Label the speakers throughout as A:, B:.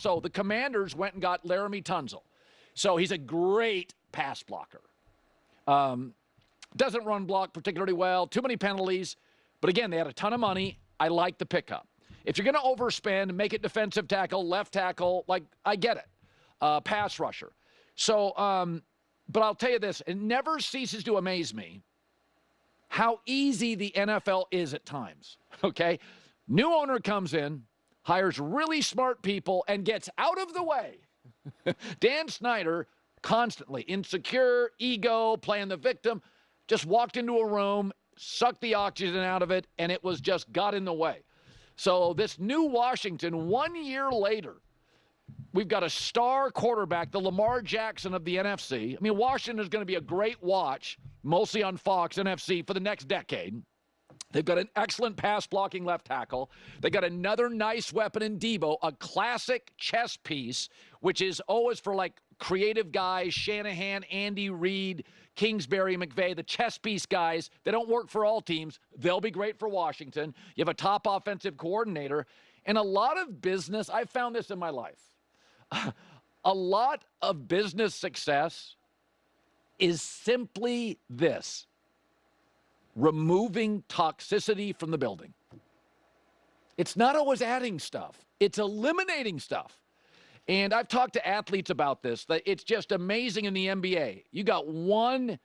A: So the Commanders went and got Laremy Tunsil. So he's a great pass blocker. Doesn't run block particularly well. Too many penalties. But again, they had a ton of money. I like the pickup. If you're going to overspend, make it defensive tackle, left tackle, like, I get it. Pass rusher. So, but I'll tell you this. It never ceases to amaze me how easy the NFL is at times. Okay? New owner comes in, hires really smart people, and gets out of the way. Dan Snyder, constantly insecure, ego, playing the victim, just walked into a room, sucked the oxygen out of it, and it was just got in the way. So this new Washington, 1 year later, we've got a star quarterback, the Lamar Jackson of the NFC. I mean, Washington is going to be a great watch, mostly on Fox NFC, for the next decade. They've got an excellent pass-blocking left tackle. They got another nice weapon in Debo, a classic chess piece, which is always for, like, creative guys, Shanahan, Andy Reid, Kingsbury, McVay, the chess piece guys. They don't work for all teams. They'll be great for Washington. You have a top offensive coordinator. And a lot of business, I've found this in my life, a lot of business success is simply this: removing toxicity from the building. It's not always adding stuff. It's eliminating stuff. And I've talked to athletes about this, that it's just amazing in the NBA. You got one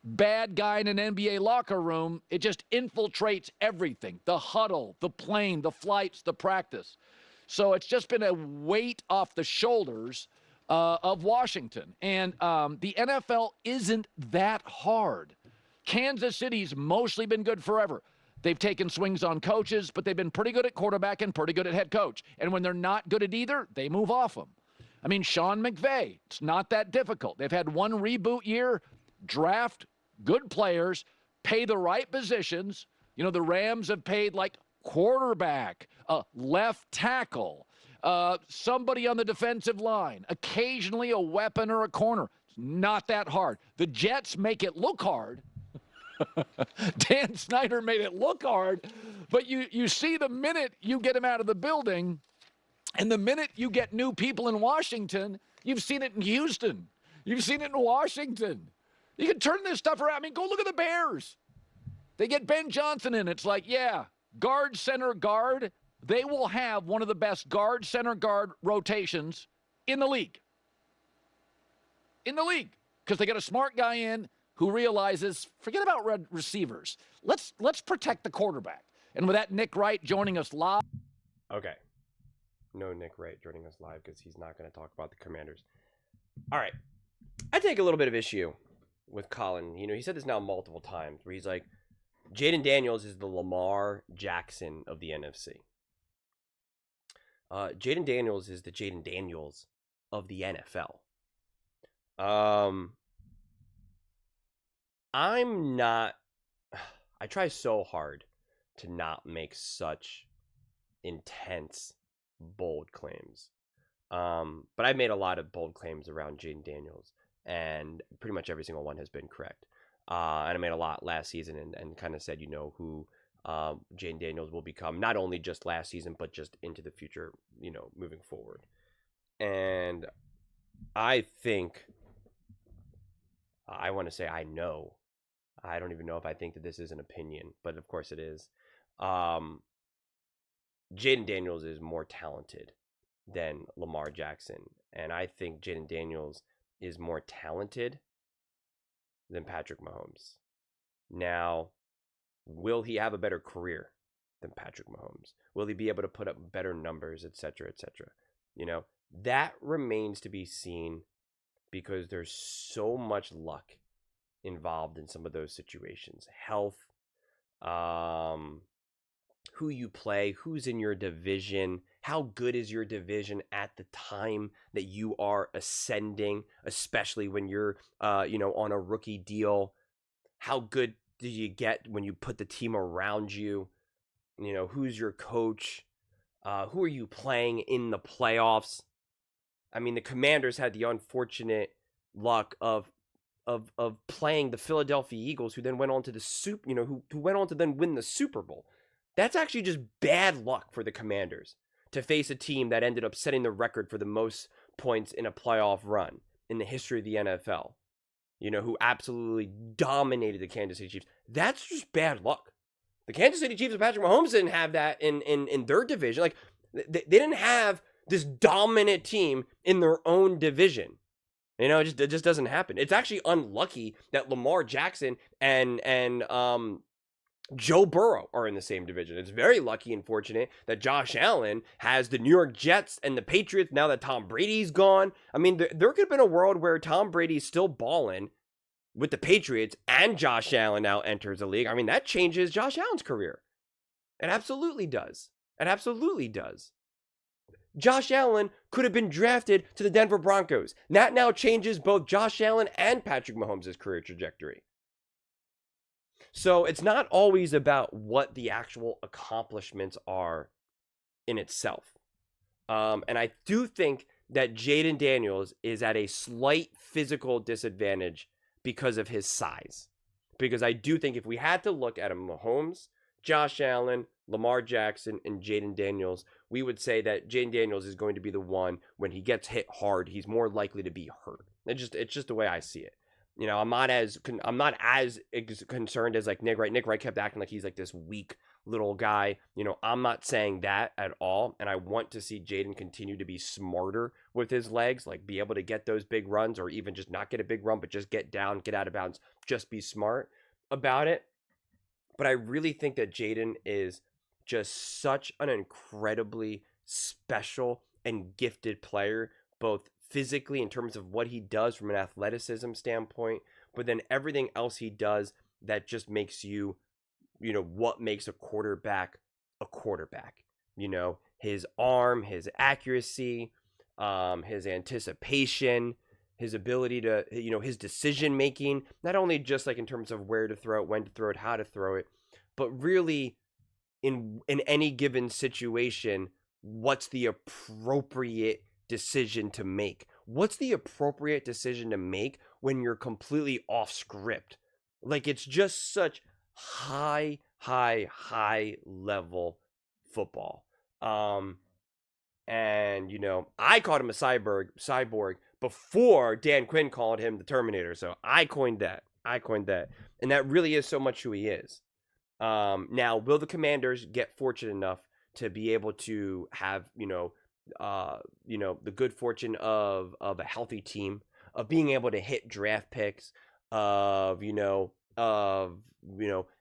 A: bad guy in an NBA locker room, it just infiltrates everything. The huddle, the plane, the flights, the practice. So it's just been a weight off the shoulders of Washington. And the NFL isn't that hard. Kansas City's mostly been good forever. They've taken swings on coaches, but they've been pretty good at quarterback and pretty good at head coach. And when they're not good at either, they move off them. I mean, Sean McVay, it's not that difficult. They've had one reboot year, draft good players, pay the right positions. You know, the Rams have paid like quarterback, left tackle, somebody on the defensive line, occasionally a weapon or a corner. It's not that hard. The Jets make it look hard. Dan Snyder made it look hard, but you see the minute you get him out of the building and the minute you get new people in Washington, you've seen it in Houston. You've seen it in Washington. You can turn this stuff around. I mean, go look at the Bears. They get Ben Johnson in. It's like, yeah, guard, center, guard. They will have one of the best guard, center, guard rotations in the league. In the league. Because they got a smart guy in who realizes, forget about red receivers. Let's protect the quarterback. And with that, Nick Wright joining us live.
B: Okay. No Nick Wright joining us live because he's not going to talk about the Commanders. All right. I take a little bit of issue with Colin. You know, he said this now multiple times where he's like, Jayden Daniels is the Lamar Jackson of the NFC. Jayden Daniels is the Jayden Daniels of the NFL. I try so hard to not make such intense, bold claims. But I've made a lot of bold claims around Jayden Daniels, and pretty much every single one has been correct. And I made a lot last season and kind of said, you know, who Jayden Daniels will become, not only just last season, but just into the future, you know, moving forward. And I think, I want to say I know. I don't even know if I think that this is an opinion, but of course it is. Jayden Daniels is more talented than Lamar Jackson. And I think Jayden Daniels is more talented than Patrick Mahomes. Now, will he have a better career than Patrick Mahomes? Will he be able to put up better numbers, etc., etc.? You know, that remains to be seen because there's so much luck involved in some of those situations. Health, who you play, who's in your division, how good is your division at the time that you are ascending, especially when you're, on a rookie deal. How good do you get when you put the team around you? You know, who's your coach? Who are you playing in the playoffs? I mean, the Commanders had the unfortunate luck of playing the Philadelphia Eagles, who then went on to who went on to then win the Super Bowl. That's actually just bad luck for the Commanders to face a team that ended up setting the record for the most points in a playoff run in the history of the NFL, who absolutely dominated the Kansas City Chiefs. That's just bad luck. The Kansas City Chiefs and Patrick Mahomes didn't have that in their division. Like, they didn't have this dominant team in their own division. It just doesn't happen. It's actually unlucky that Lamar Jackson and Joe Burrow are in the same division. It's very lucky and fortunate that Josh Allen has the New York Jets and the Patriots now that Tom Brady's gone. I mean, there could have been a world where Tom Brady's still balling with the Patriots and Josh Allen now enters the league. I mean, that changes Josh Allen's career. It absolutely does. It absolutely does. Josh Allen could have been drafted to the Denver Broncos. That now changes both Josh Allen and Patrick Mahomes' career trajectory. So it's not always about what the actual accomplishments are in itself. And I do think that Jayden Daniels is at a slight physical disadvantage because of his size. Because I do think if we had to look at a Mahomes, Josh Allen, Lamar Jackson, and Jayden Daniels, we would say that Jayden Daniels is going to be the one, when he gets hit hard, he's more likely to be hurt. It's just the way I see it. I'm not as concerned as like Nick Wright. Nick Wright kept acting like he's like this weak little guy. I'm not saying that at all. And I want to see Jayden continue to be smarter with his legs, like be able to get those big runs, or even just not get a big run, but just get down, get out of bounds, just be smart about it. But I really think that Jayden is just such an incredibly special and gifted player, both physically in terms of what he does from an athleticism standpoint, but then everything else he does that just makes what makes a quarterback a quarterback. His arm, his accuracy, his anticipation, his ability to, his decision making, not only just like in terms of where to throw it, when to throw it, how to throw it, but really in any given situation, what's the appropriate decision to make? What's the appropriate decision to make when you're completely off script? Like, it's just such high level football. And I called him a cyborg before Dan Quinn called him the Terminator. So I coined that. And that really is so much who he is. Now, will the Commanders get fortunate enough to be able to have, the good fortune of a healthy team, of being able to hit draft picks, of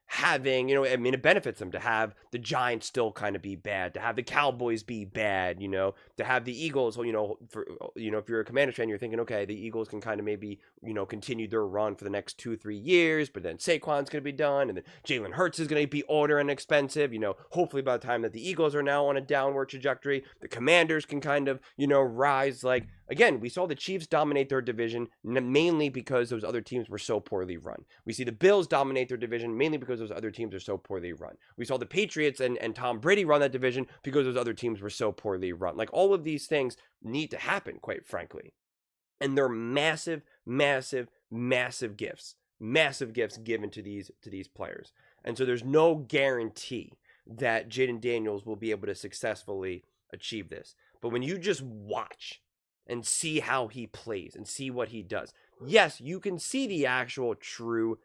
B: having, it benefits them to have the Giants still kind of be bad, to have the Cowboys be bad, to have the Eagles, if you're a Commanders fan, you're thinking, okay, the Eagles can kind of maybe, continue their run for the next 2-3 years, but then Saquon's going to be done, and then Jalen Hurts is going to be older and expensive, hopefully by the time that the Eagles are now on a downward trajectory, the Commanders can kind of, rise. Like, again, we saw the Chiefs dominate their division mainly because those other teams were so poorly run. We see the Bills dominate their division mainly because those other teams are so poorly run. We saw the Patriots and Tom Brady run that division because those other teams were so poorly run. Like, all of these things need to happen, quite frankly. And they're massive gifts. Massive gifts given to these players. And so there's no guarantee that Jayden Daniels will be able to successfully achieve this. But when you just watch and see how he plays and see what he does, yes, you can see the actual true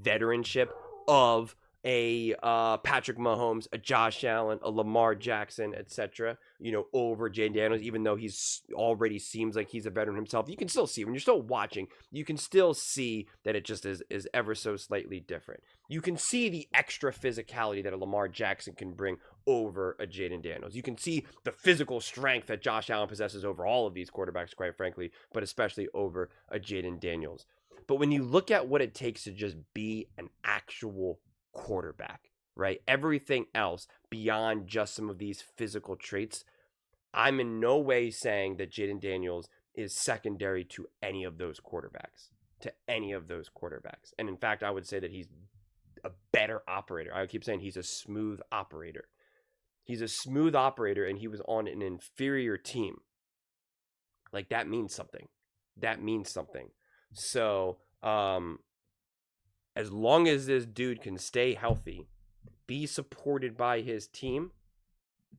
B: veteranship of a Patrick Mahomes, a Josh Allen, a Lamar Jackson, etc., over Jayden Daniels, even though he's already seems like he's a veteran himself. You can still see, when you're still watching, you can still see that it just is ever so slightly different. You can see the extra physicality that a Lamar Jackson can bring over a Jayden Daniels. You can see the physical strength that Josh Allen possesses over all of these quarterbacks, quite frankly, but especially over a Jayden Daniels. But when you look at what it takes to just be an actual quarterback, right? Everything else beyond just some of these physical traits, I'm in no way saying that Jayden Daniels is secondary to any of those quarterbacks. And in fact, I would say that he's a better operator. I keep saying he's a smooth operator. And he was on an inferior team. Like, that means something. So, as long as this dude can stay healthy, be supported by his team,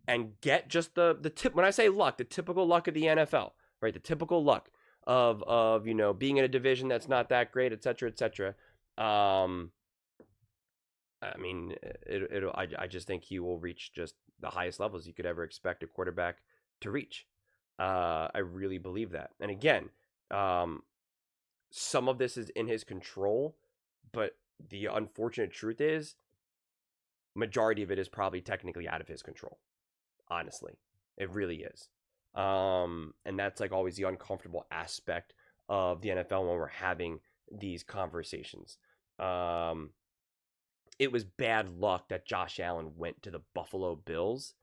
B: and get just the tip. When I say luck, the typical luck of the NFL, right? The typical luck of being in a division that's not that great, et cetera, et cetera. I mean, I just think he will reach just the highest levels you could ever expect a quarterback to reach. I really believe that. And again, some of this is in his control, but the unfortunate truth is, majority of it is probably technically out of his control. Honestly, it really is. And that's like always the uncomfortable aspect of the NFL when we're having these conversations. It was bad luck that Josh Allen went to the Buffalo Bills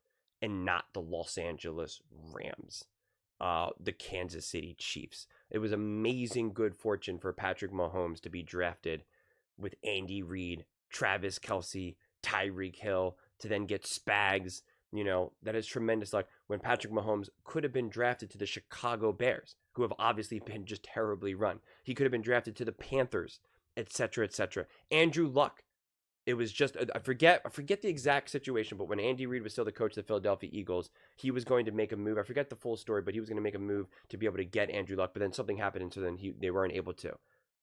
B: and not the Los Angeles Rams, the Kansas City Chiefs. It was amazing good fortune for Patrick Mahomes to be drafted with Andy Reid, Travis Kelce, Tyreek Hill, to then get Spags. That is tremendous luck when Patrick Mahomes could have been drafted to the Chicago Bears, who have obviously been just terribly run. He could have been drafted to the Panthers, etc., etc. Andrew Luck. It was just, I forget the exact situation, but when Andy Reid was still the coach of the Philadelphia Eagles, he was going to make a move. I forget the full story, but he was going to make a move to be able to get Andrew Luck, but then something happened, and so then they weren't able to.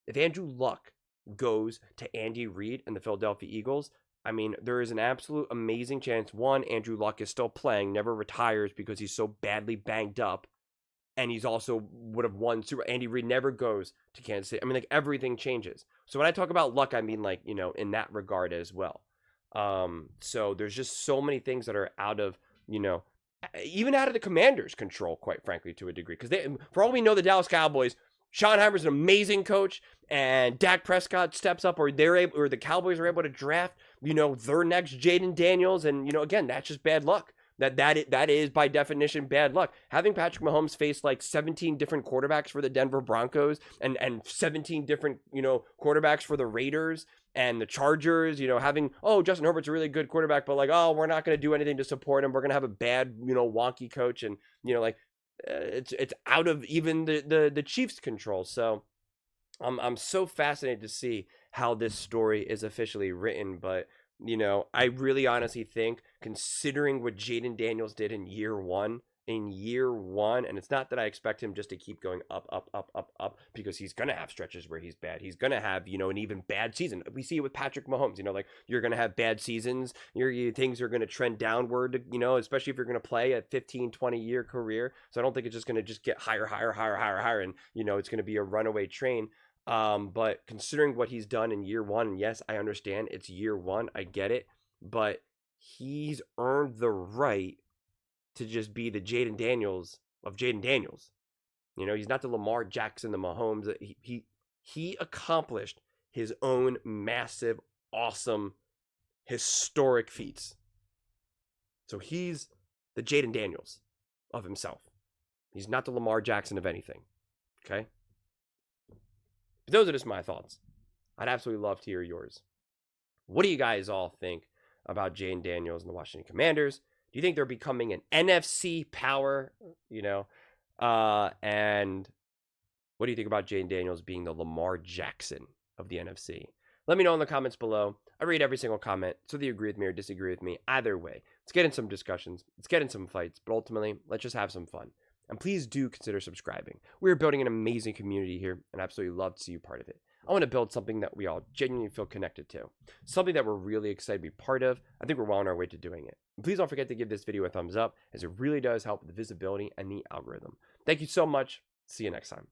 B: If Andrew Luck goes to Andy Reid and the Philadelphia Eagles, I mean, there is an absolute amazing chance, one, Andrew Luck is still playing, never retires because he's so badly banged up, and he's also would have won Andy Reid never goes to Kansas City. I mean, like, everything changes. So when I talk about luck, I mean, like, in that regard as well. So there's just so many things that are out of, even out of the Commanders' control, quite frankly, to a degree. Because for all we know, the Dallas Cowboys, Schottenheimer's an amazing coach, and Dak Prescott steps up, or the Cowboys are able to draft, their next Jayden Daniels, and again, that's just bad luck. That is by definition bad luck. Having Patrick Mahomes face like 17 different quarterbacks for the Denver Broncos and 17 different quarterbacks for the Raiders and the Chargers, having Justin Herbert's a really good quarterback, but like we're not going to do anything to support him. We're going to have a bad wonky coach, and it's out of even the Chiefs' control. So I'm so fascinated to see how this story is officially written, but I really honestly think, considering what Jayden Daniels did in year one, and it's not that I expect him just to keep going up, because he's going to have stretches where he's bad. He's going to have, an even bad season. We see it with Patrick Mahomes, like, you're going to have bad seasons. Things are going to trend downward, especially if you're going to play a 15, 20-year career. So I don't think it's just going to just get higher, and, it's going to be a runaway train. But considering what he's done in year one, and yes, I understand it's year one, I get it, but he's earned the right to just be the Jayden Daniels of Jayden Daniels. He's not the Lamar Jackson, the Mahomes. He accomplished his own massive, awesome, historic feats. So he's the Jayden Daniels of himself. He's not the Lamar Jackson of anything. Okay? But those are just my thoughts. I'd absolutely love to hear yours. What do you guys all think about Jayden Daniels and the Washington Commanders? Do you think they're becoming an NFC power? And what do you think about Jayden Daniels being the Lamar Jackson of the NFC? Let me know in the comments below. I read every single comment, so whether you agree with me or disagree with me, either way, let's get in some discussions, let's get in some fights, but ultimately, let's just have some fun. And please do consider subscribing. We're building an amazing community here, and I absolutely love to see you part of it. I want to build something that we all genuinely feel connected to. Something that we're really excited to be part of. I think we're well on our way to doing it. And please don't forget to give this video a thumbs up, as it really does help with the visibility and the algorithm. Thank you so much. See you next time.